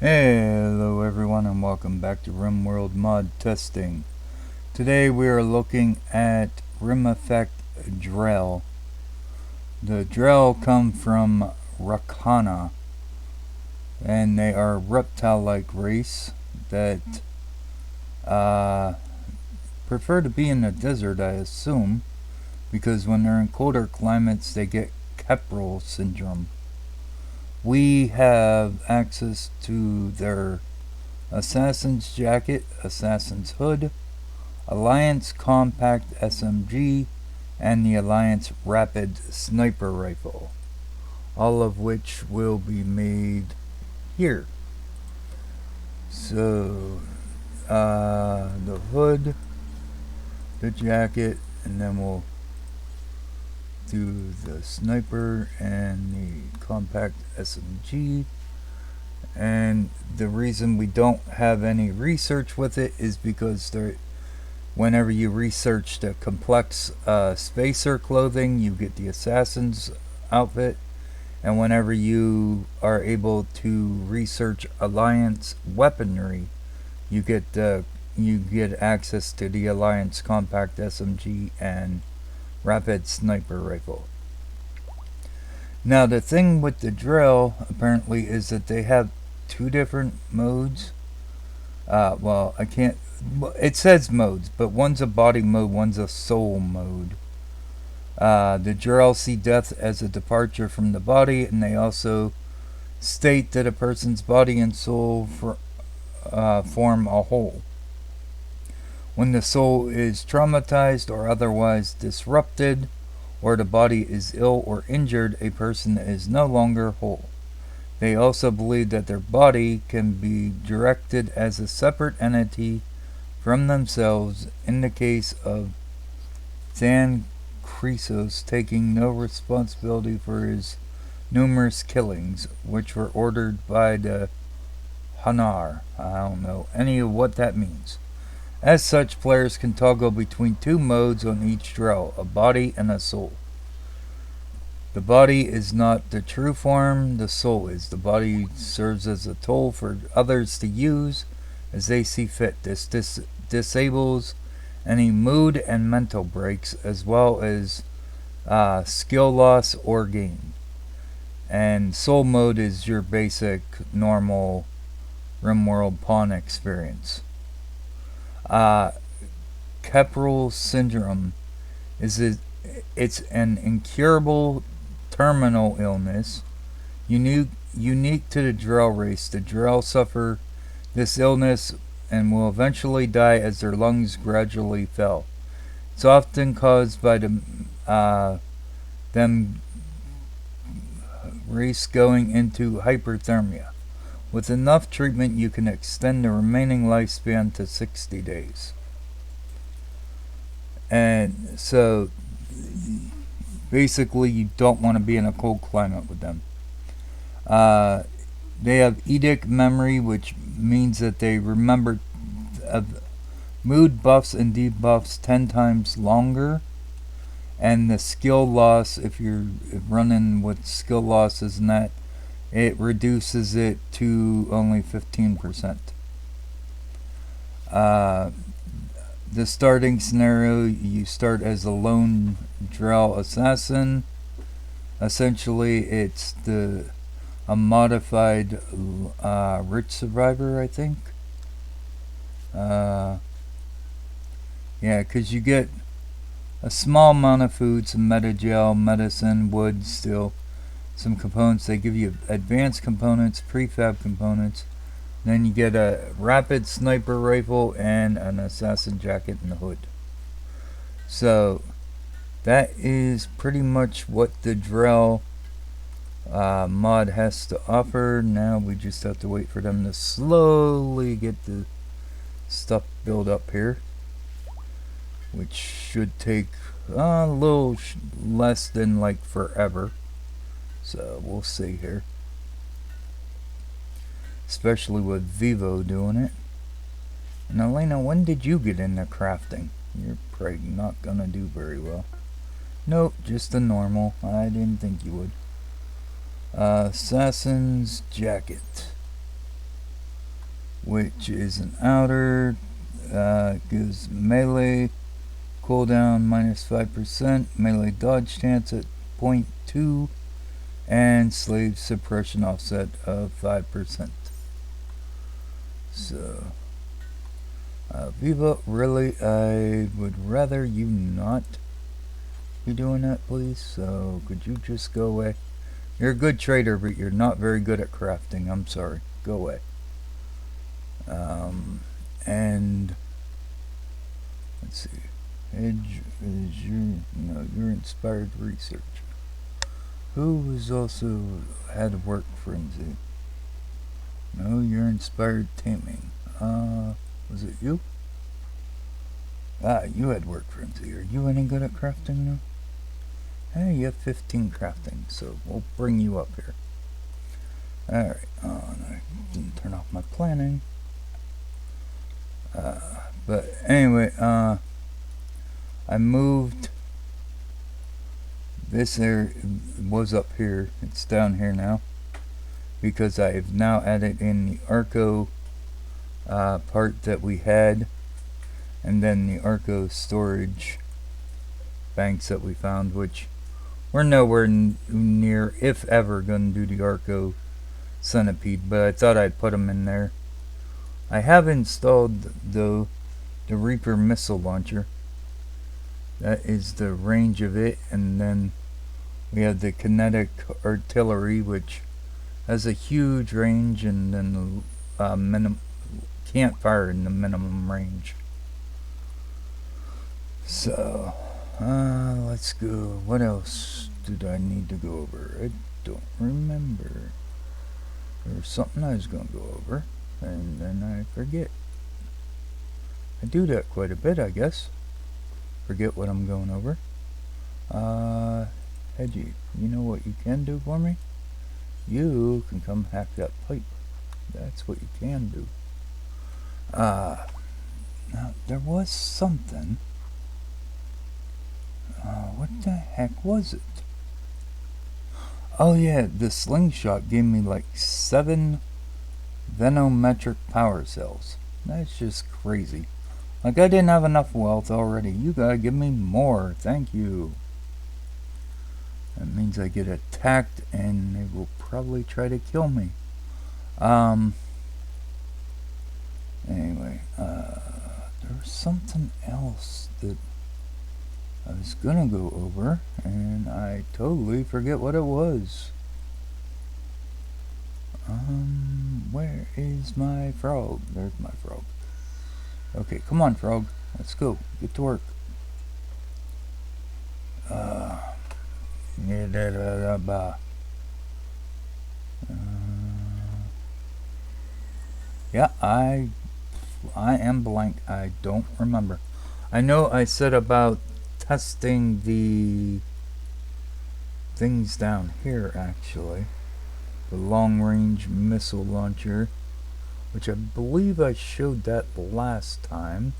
Hello everyone and welcome back to RimWorld Mod Testing. Today we are looking at Rim Effect Drell. The Drell come from Rakana and they are a reptile-like race that prefer to be in the desert, I assume, because when they're in colder climates they get Capral Syndrome. We have access to their Assassin's Jacket, Assassin's Hood, Alliance Compact SMG, and the Alliance Rapid Sniper Rifle, all of which will be made here. So, the hood, the jacket, and then we'll do the sniper and the compact SMG. And the reason we don't have any research with it is because whenever you research the complex spacer clothing, you get the assassin's outfit, and whenever you are able to research Alliance weaponry, you get access to the Alliance compact SMG and rapid sniper rifle. Now the thing with the Drell apparently is that they have two different modes. Well, I can't. It says modes, but one's a body mode, one's a soul mode. The Drell see death as a departure from the body, and they also state that a person's body and soul form a whole. When the soul is traumatized or otherwise disrupted, or the body is ill or injured, a person is no longer whole. They also believe that their body can be directed as a separate entity from themselves in the case of Dan Chrysos taking no responsibility for his numerous killings, which were ordered by the Hanar. I don't know any of what that means. As such, players can toggle between two modes on each Drell, a body and a soul. The body is not the true form, the soul is. The body serves as a tool for others to use as they see fit. This disables any mood and mental breaks, as well as skill loss or gain. And soul mode is your basic, normal RimWorld pawn experience. Capral Syndrome it's an incurable terminal illness unique to the Drell race. The Drell suffer this illness and will eventually die as their lungs gradually fail. It's often caused by them race going into hyperthermia. With enough treatment, you can extend the remaining lifespan to 60 days. And so, basically, you don't want to be in a cold climate with them. They have Edict Memory, which means that they remember mood buffs and debuffs 10 times longer. And the skill loss, if you're running with skill losses and that, it reduces it to only 15%. The starting scenario, you start as a lone Drell assassin. Essentially, it's a modified rich survivor, I think. Yeah, because you get a small amount of food, some metagel, medicine, wood, steel, some components. They give you advanced components, prefab components. Then you get a rapid sniper rifle and an assassin jacket and hood. So that is pretty much what the Drell mod has to offer. Now we just have to wait for them to slowly get the stuff built up here, which should take a little less than like forever. So we'll see here, especially with Vivo doing it. And Elena, when did you get into crafting? You're probably not gonna do very well. Nope, just a normal. I didn't think you would. Assassin's Jacket. which is an outer. Gives melee cooldown -5%, melee dodge chance at 0.2, and slave suppression offset of 5%. So, Viva, really, I would rather you not be doing that, please. So, could you just go away? You're a good trader, but you're not very good at crafting. I'm sorry. Go away. And let's see. Edge is your inspired research. Who was also had work frenzy? No, you're inspired taming. Was it you? You had work frenzy. Are you any good at crafting now? Hey, you have 15 crafting, so we'll bring you up here. Alright, I didn't turn off my planning. But anyway, I moved this area. Was up here, it's down here now, because I've now added in the Arco part that we had, and then the Arco storage banks that we found, which we're nowhere near, if ever, going to do the Arco Centipede, but I thought I'd put them in there. I have installed the Reaper missile launcher. That is the range of it, and then we have the kinetic artillery, which has a huge range, and then the can't fire in the minimum range. So, let's go. What else did I need to go over? I don't remember. There was something I was going to go over, and then I forget. I do that quite a bit, I guess. Forget what I'm going over. Hedgie, you know what you can do for me? You can come hack that pipe. That's what you can do. Now, there was something. What the heck was it? Oh yeah, the slingshot gave me like 7 venometric power cells. That's just crazy. Like, I didn't have enough wealth already. You gotta give me more. Thank you. That means I get attacked and they will probably try to kill me. Anyway, there was something else that I was gonna go over, and I totally forget what it was. Where is my frog? There's my frog. Okay, come on, frog. Let's go. Get to work. Yeah, I am blank. I don't remember. I know I said about testing the things down here, actually. The long-range missile launcher, which I believe I showed that last time.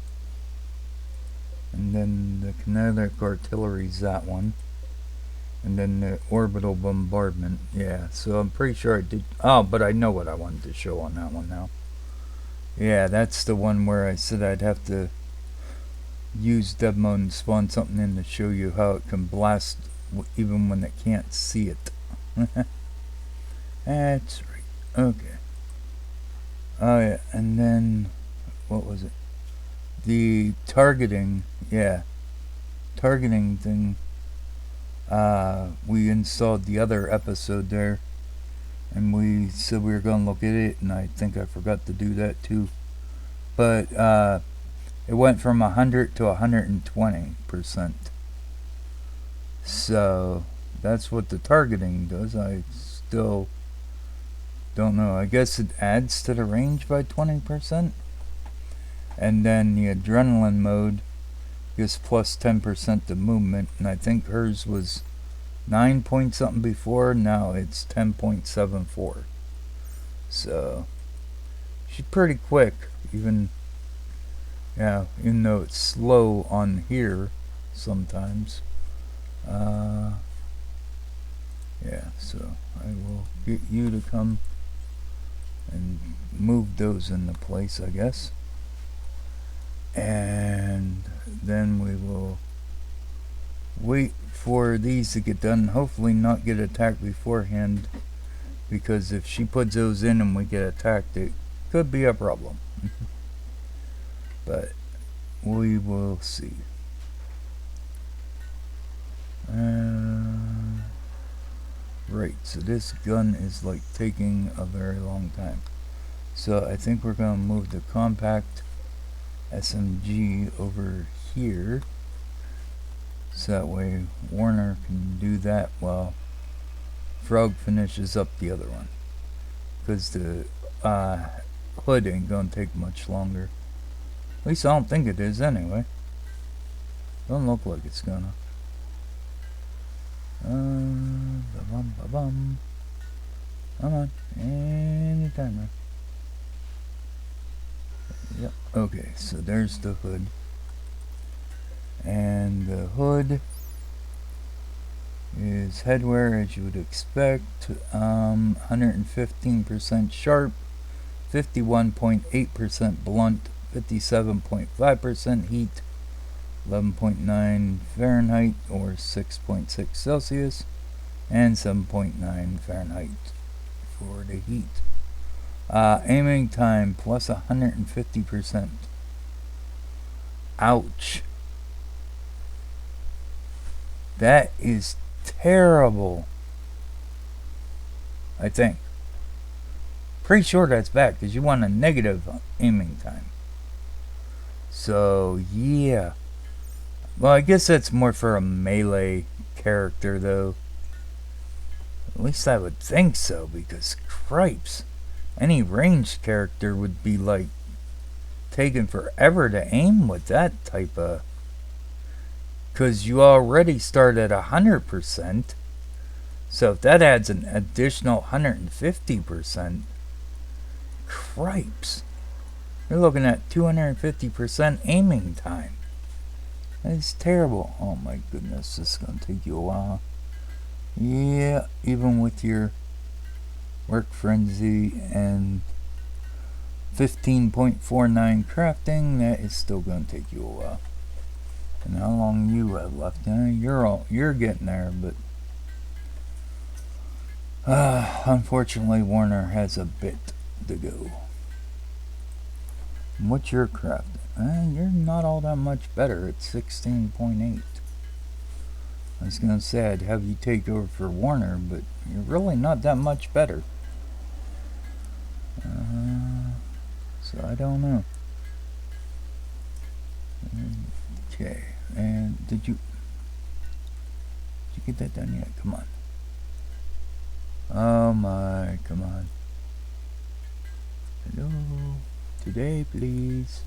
And then the kinetic artillery's that one. And then the orbital bombardment. Yeah, so I'm pretty sure I did. Oh, but I know what I wanted to show on that one now. Yeah, that's the one where I said I'd have to use dev mode and spawn something in to show you how it can blast even when it can't see it. That's right. Okay. Oh yeah, and then what was it? The targeting, yeah. Targeting thing. We installed the other episode there, and we said we were gonna look at it, and I think I forgot to do that too. But it went from 100 to 120%. So that's what the targeting does. I still don't know. I guess it adds to the range by 20%. And then the adrenaline mode gives plus 10% to movement. And I think hers was 9 point something before. Now it's 10.74. So she's pretty quick. Even though it's slow on here sometimes. Yeah, so I will get you to come and move those into place, I guess. And then we will wait for these to get done. Hopefully not get attacked beforehand, because if she puts those in and we get attacked, it could be a problem. But we will see. Right, so this gun is like taking a very long time. So I think we're going to move the compact SMG over here, so that way Warner can do that while Frog finishes up the other one, because the hood ain't going to take much longer. At least I don't think it is anyway. Don't look like it's gonna. Come on, anytime now. Yep, okay, so there's the hood. And the hood is headwear, as you would expect. 115% sharp, 51.8% blunt, 57.5% heat, 11.9 Fahrenheit or 6.6 Celsius, and 7.9 Fahrenheit for the heat. Aiming time plus 150%. Ouch. That is terrible. I think. Pretty sure that's bad, because you want a negative aiming time. So, yeah. Well, I guess that's more for a melee character, though. At least I would think so, because cripes. Any ranged character would be, like, taking forever to aim with that type of... Because you already start at 100%. So if that adds an additional 150%, cripes. You're looking at 250% aiming time. That is terrible. Oh my goodness, this is going to take you a while. Yeah, even with your work frenzy and 15.49 crafting, that is still going to take you a while. And how long you have left? You're getting there, but unfortunately Warner has a bit to go. What's your crafting? You're not all that much better at 16.8. I was gonna say I'd have you take over for Warner, but you're really not that much better. So I don't know. Okay, and did you get that done yet? Come on. Oh my, come on. Hello, today please.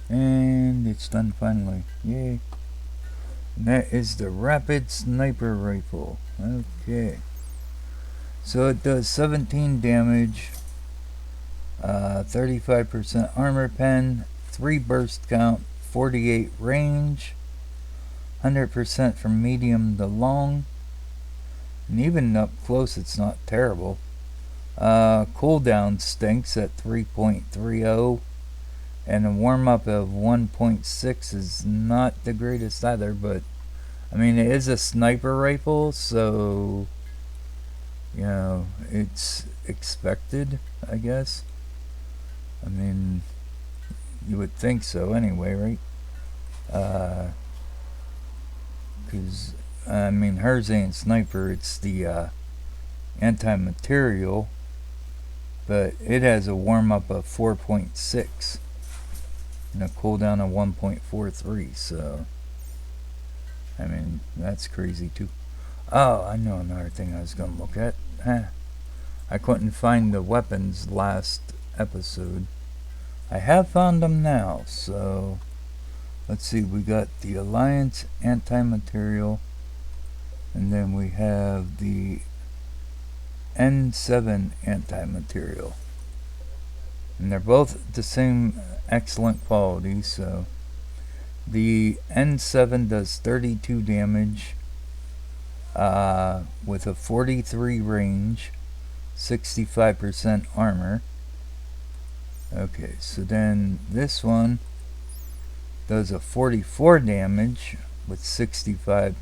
And it's done finally. Yay. And that is the Rapid Sniper Rifle. Okay. So it does 17 damage, 35% armor pen, 3 burst count, 48 range, 100% from medium to long, and even up close it's not terrible. Cooldown stinks at 3.30, and a warm-up of 1.6 is not the greatest either, but I mean, it is a sniper rifle, so you know, it's expected, I guess. I mean, you would think so anyway, right? Because, I mean, hers ain't sniper, it's the anti-material, but it has a warm-up of 4.6 and a cooldown of 1.43, so I mean, that's crazy too. Oh, I know another thing I was going to look at. I couldn't find the weapons last episode. I have found them now, so let's see. We got the Alliance anti-material, and then we have the N7 anti-material. And they're both the same excellent quality, so the N7 does 32 damage with a 43 range, 65% armor. Okay, so then this one does a 44 damage with 65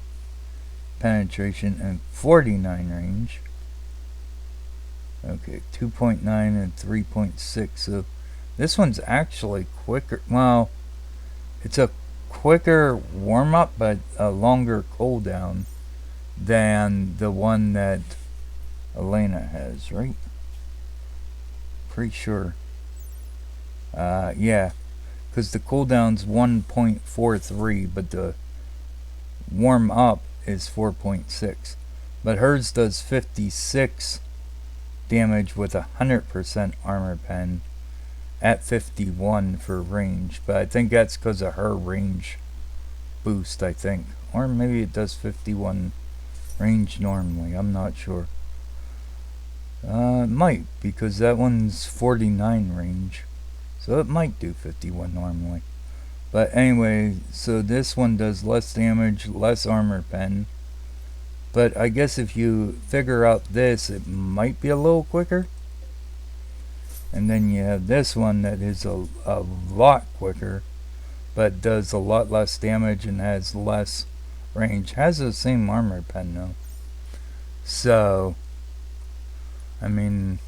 penetration and 49 range. Okay, 2.9 and 3.6. So this one's actually quicker. Well, it's a quicker warm-up, but a longer cooldown than the one that Elena has, right? Pretty sure. Yeah, because the cooldown's 1.43, but the warm-up is 4.6. But hers does 56 damage with 100% armor pen at 51 for range. But I think that's because of her range boost, I think. Or maybe it does 51 range normally. I'm not sure. It might, because that one's 49 range. So it might do 51 normally. But anyway, so this one does less damage, less armor pen. But I guess if you figure out this, it might be a little quicker. And then you have this one that is a lot quicker, but does a lot less damage and has less range. Has the same armor pen though. So, I mean,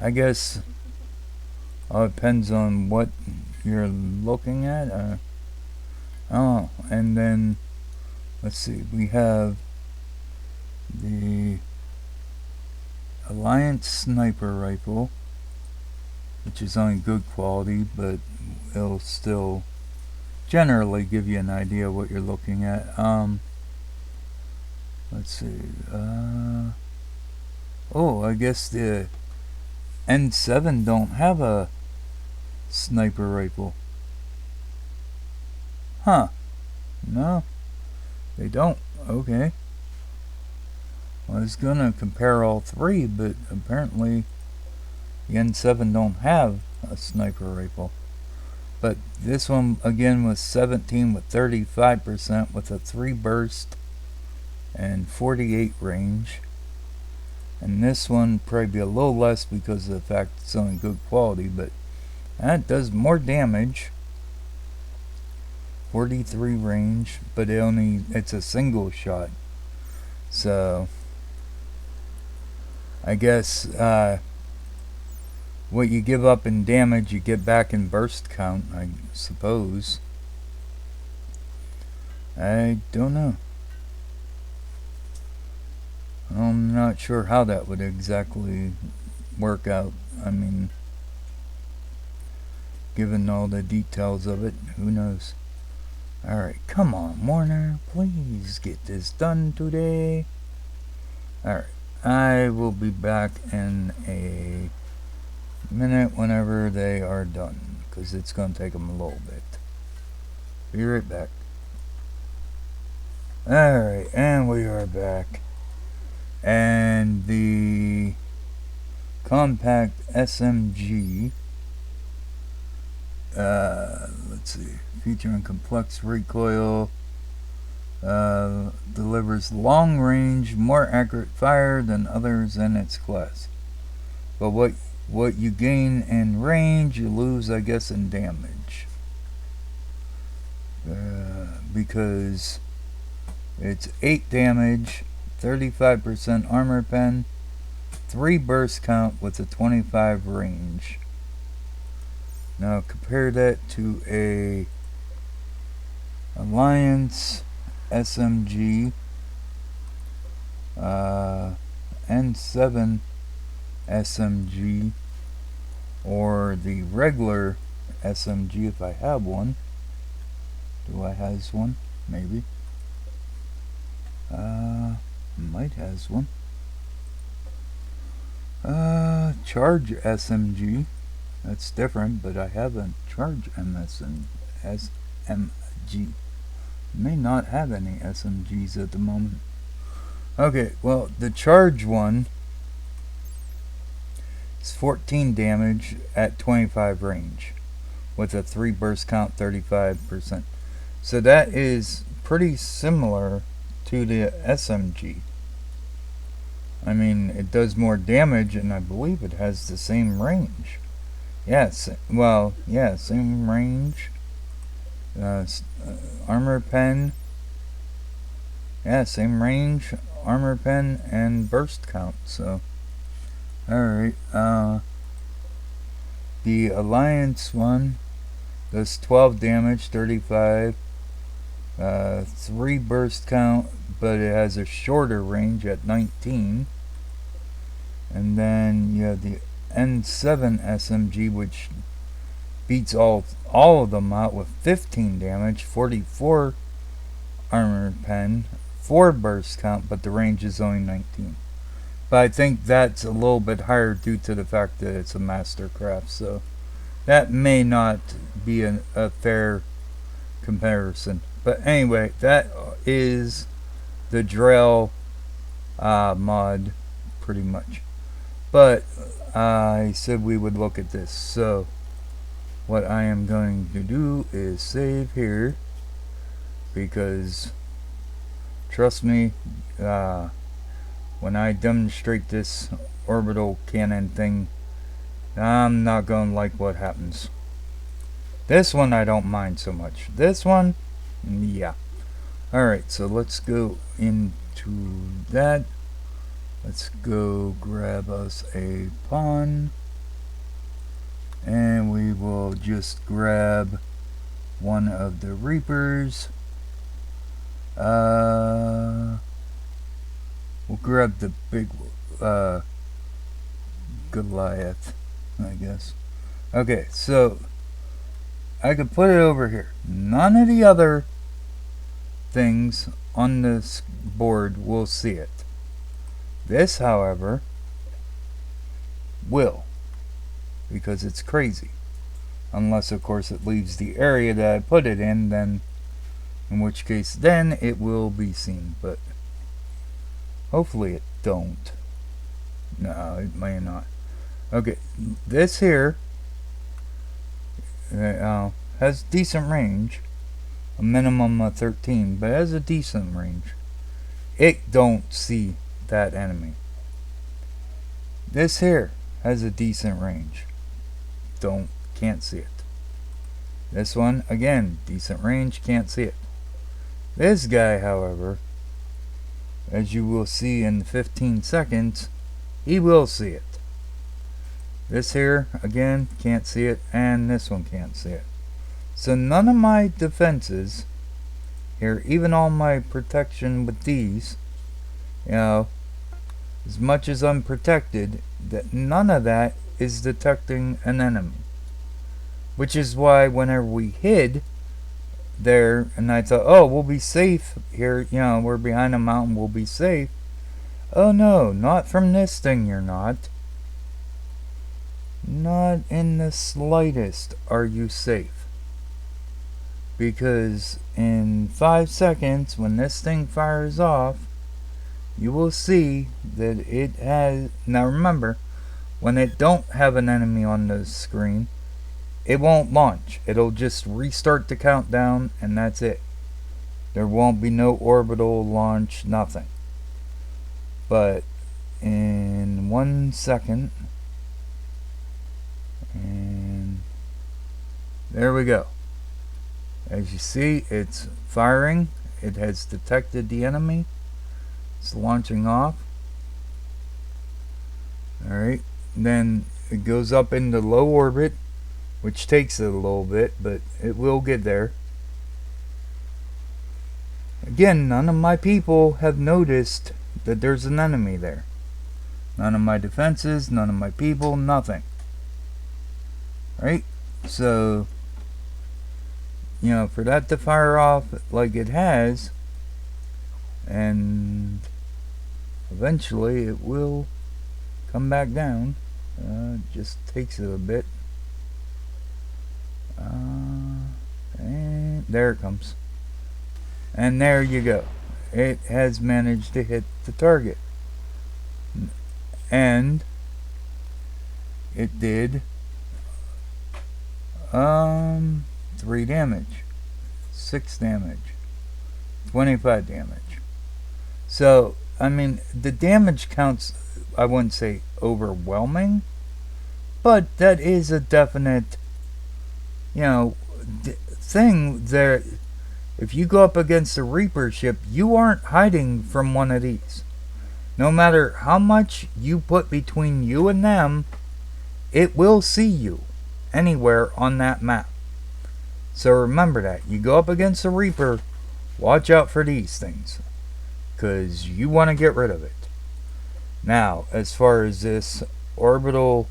I guess all depends on what you're looking at. Oh, and then let's see, we have the Alliance sniper rifle, which is only good quality, but it'll still generally give you an idea what you're looking at. Let's see. Oh, I guess the N7 don't have a sniper rifle. Huh. No, they don't. Okay. I was gonna compare all three, but apparently the N7 don't have a sniper rifle. But this one again was 17 with 35% with a 3 burst and 48 range. And this one probably be a little less because of the fact it's only good quality, but that does more damage. 43 range, but it's a single shot. So I guess what you give up in damage, you get back in burst count, I suppose. I don't know. I'm not sure how that would exactly work out. I mean, given all the details of it, who knows? Alright, come on, Warner. Please get this done today. Alright, I will be back in a minute whenever they are done, because it's going to take them a little bit. Be right back. Alright, and we are back. And the compact SMG, let's see, featuring complex recoil, delivers long range, more accurate fire than others in its class. But what you gain in range, you lose, I guess, in damage. Because it's 8 damage, 35% armor pen, 3 burst count with a 25 range. Now compare that to a Alliance SMG, N7 SMG, or the regular SMG if I have one. Do I has one? Maybe. Might has one. Charge SMG. That's different, but I have a charge SMG. May not have any SMGs at the moment. Okay, well, the charge one is 14 damage at 25 range with a 3 burst count, 35%. So that is pretty similar to the SMG. I mean, it does more damage, and I believe it has the same range. Yes, well, yeah, same range. Armor pen. Yeah, same range, armor pen, and burst count. So, alright. The Alliance one does 12 damage, 35. 3 burst count, but it has a shorter range at 19. And then you have the N7 SMG, which beats all of them out with 15 damage, 44 armor pen, 4 burst count, but the range is only 19. But I think that's a little bit higher due to the fact that it's a mastercraft, so that may not be a fair comparison. But anyway, that is the Drell mod, pretty much. But I said we would look at this, so what I am going to do is save here, because trust me, when I demonstrate this orbital cannon thing, I'm not going to like what happens. This one I don't mind so much. This one, yeah. Alright, so let's go into that. Let's go grab us a pawn. And we will just grab one of the Reapers. We'll grab the big Goliath, I guess. Okay, so I could put it over here. None of the other things on this board will see it. This, however, will, because it's crazy. Unless, of course, it leaves the area that I put it in, then, in which case, then it will be seen. But hopefully it don't. No, it may not. Okay, this here has decent range, a minimum of 13, but it has a decent range. It don't see that enemy. This here has a decent range. Can't see it. This one, again, decent range, can't see it. This guy, however, as you will see in 15 seconds, he will see it. This here, again, can't see it, and this one can't see it. So none of my defenses here, even all my protection with these, as much as I'm protected, that none of that is detecting an enemy. Which is why whenever we hid there, and I thought, oh, we'll be safe here, we're behind a mountain, we'll be safe. Oh no, not from this thing, you're not. Not in the slightest are you safe. Because in 5 seconds, when this thing fires off, you will see that it has... Now remember, when it don't have an enemy on the screen, it won't launch. It'll just restart the countdown, and that's it. There won't be no orbital launch, nothing. But in 1 second, and there we go. As you see, it's firing. It has detected the enemy. It's launching off. Alright, then it goes up into low orbit, which takes it a little bit, but it will get there. Again, none of my people have noticed that there's an enemy there. None of my defenses, none of my people, nothing. Right? So, for that to fire off like it has, and eventually it will come back down. Just takes it a bit. And there it comes. And there you go. It has managed to hit the target. And it did 3 damage, 6 damage, 25 damage. So I mean, the damage counts, I wouldn't say overwhelming, but that is a definite, you know, thing there. If you go up against a Reaper ship, you aren't hiding from one of these. No matter how much you put between you and them, it will see you anywhere on that map. So remember that. You go up against a Reaper, watch out for these things, because you want to get rid of it. Now, as far as this Orbital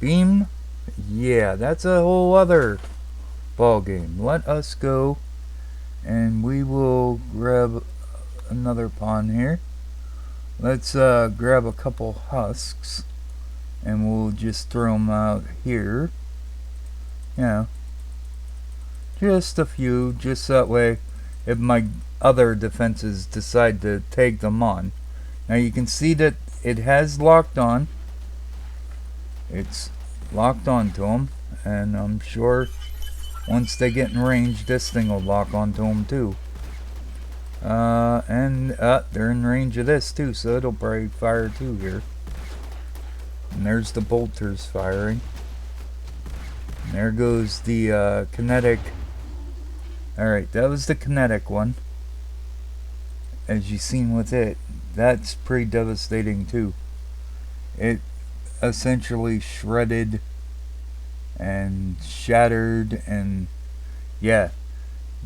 Beam, yeah, that's a whole other ball game. Let us go, and we will grab another pawn here. Let's grab a couple husks, and we'll just throw them out here. Yeah, just a few, just that way if my other defenses decide to take them on. Now you can see that it has locked on. It's locked onto them, and I'm sure once they get in range, this thing will lock onto them too. And they're in range of this too, so it'll probably fire too here. And there's the bolters firing. And there goes the kinetic. Alright, that was the kinetic one. As you've seen with it, that's pretty devastating too. It essentially shredded and shattered, and yeah,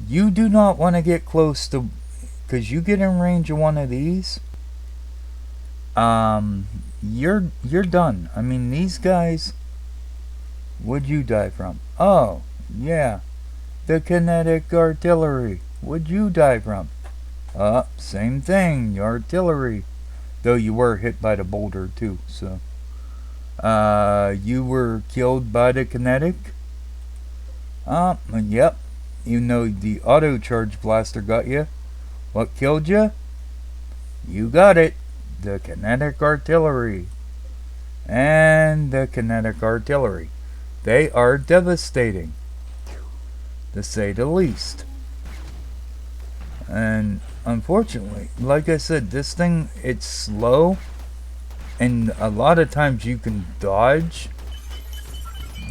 you do not want to get close to, because you get in range of one of these, you're done. I mean, these guys, what'd you die from? Oh, yeah, the kinetic artillery. What'd you die from? Same thing, the artillery. Though you were hit by the boulder too, so. You were killed by the kinetic? Yep. You know the auto charge blaster got you. What killed you? You got it. The kinetic artillery. And the kinetic artillery. They are devastating, to say the least. And unfortunately, like I said, this thing, it's slow. And a lot of times you can dodge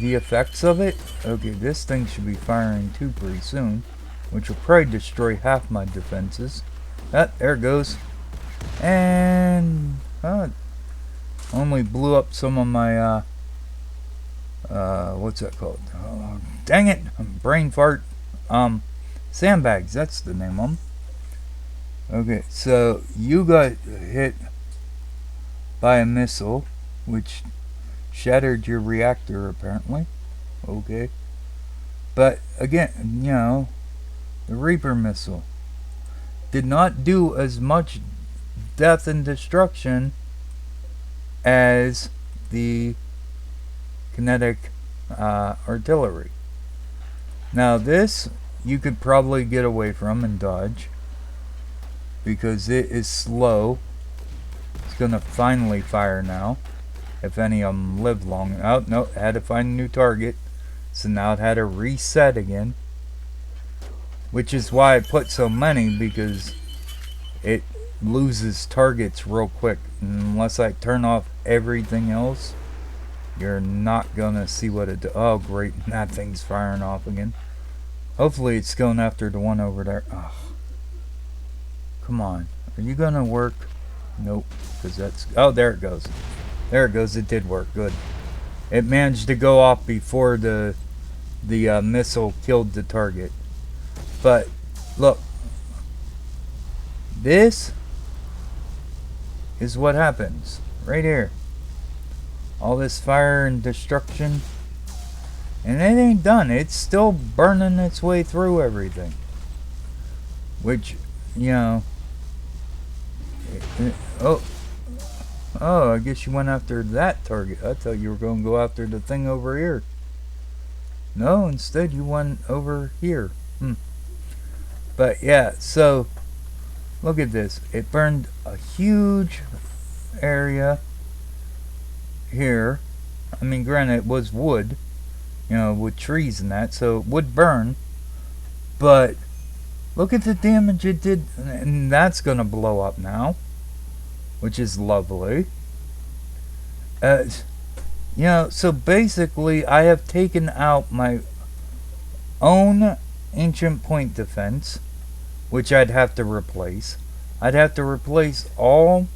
the effects of it. Okay, this thing should be firing too pretty soon, which will probably destroy half my defenses. There it goes. And only blew up some of my what's that called? Oh, dang it, brain fart. Sandbags, that's the name of them. Okay, so you got hit by a missile, which shattered your reactor apparently. Okay. But again, you know, the Reaper missile did not do as much death and destruction as the kinetic artillery. Now this you could probably get away from and dodge, because it is slow. It's gonna finally fire now, if any of them live long. Oh no, had to find a new target, so now it had to reset again, which is why I put so many, because it loses targets real quick. Unless I turn off everything else, you're not gonna see what it does. Oh great, that thing's firing off again. Hopefully it's going after the one over there. Oh, come on, are you gonna work? Nope, because that's, oh, there it goes. There it goes. It did work. Good. It managed to go off before the missile killed the target. But look, this is what happens right here. All this fire and destruction, and it ain't done. It's still burning its way through everything. Which, you know. Oh, I guess you went after that target. I thought you were going to go after the thing over here. No, instead you went over here. But yeah, so look at this. It burned a huge area here. I mean, granted, it was wood, you know, with trees and that, so it would burn. But look at the damage it did, and that's going to blow up now. which is lovely. So basically, I have taken out my own ancient point defense, which I'd have to replace. I'd have to replace all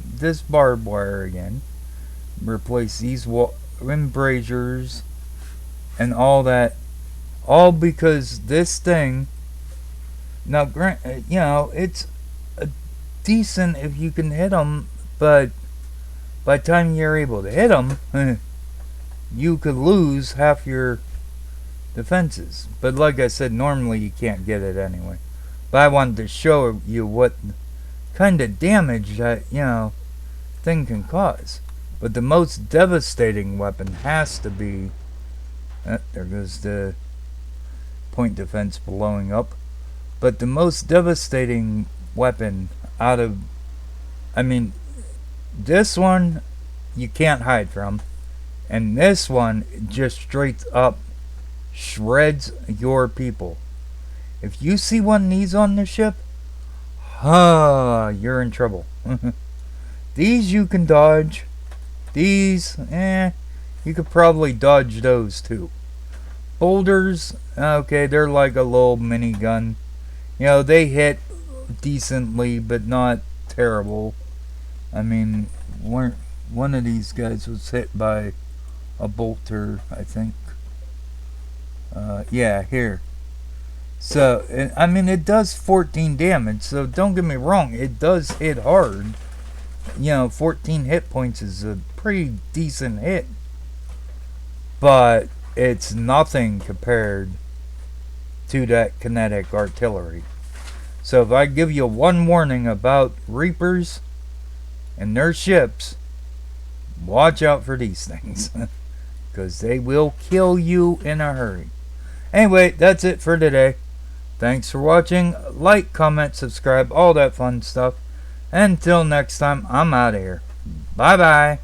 this barbed wire again, replace these embrasures, and all that, all because this thing. Now, it's decent if you can hit them, but by the time you're able to hit them, you could lose half your defenses. But like I said, normally you can't get it anyway. But I wanted to show you what kind of damage that, thing can cause. But the most devastating weapon has to be... there goes the point defense blowing up. But the most devastating weapon out of... this one you can't hide from. And this one just straight up shreds your people. If you see one of these on the ship, you're in trouble. These you can dodge. These, you could probably dodge those too. Boulders, okay, they're like a little minigun. They hit decently, but not terrible. One of these guys was hit by a bolter, I think. Here. So, it does 14 damage, so don't get me wrong, it does hit hard. 14 hit points is a pretty decent hit. But it's nothing compared to that kinetic artillery. So if I give you one warning about Reapers and their ships, watch out for these things. Because they will kill you in a hurry. Anyway, that's it for today. Thanks for watching. Like, comment, subscribe, all that fun stuff. Until next time, I'm out of here. Bye-bye.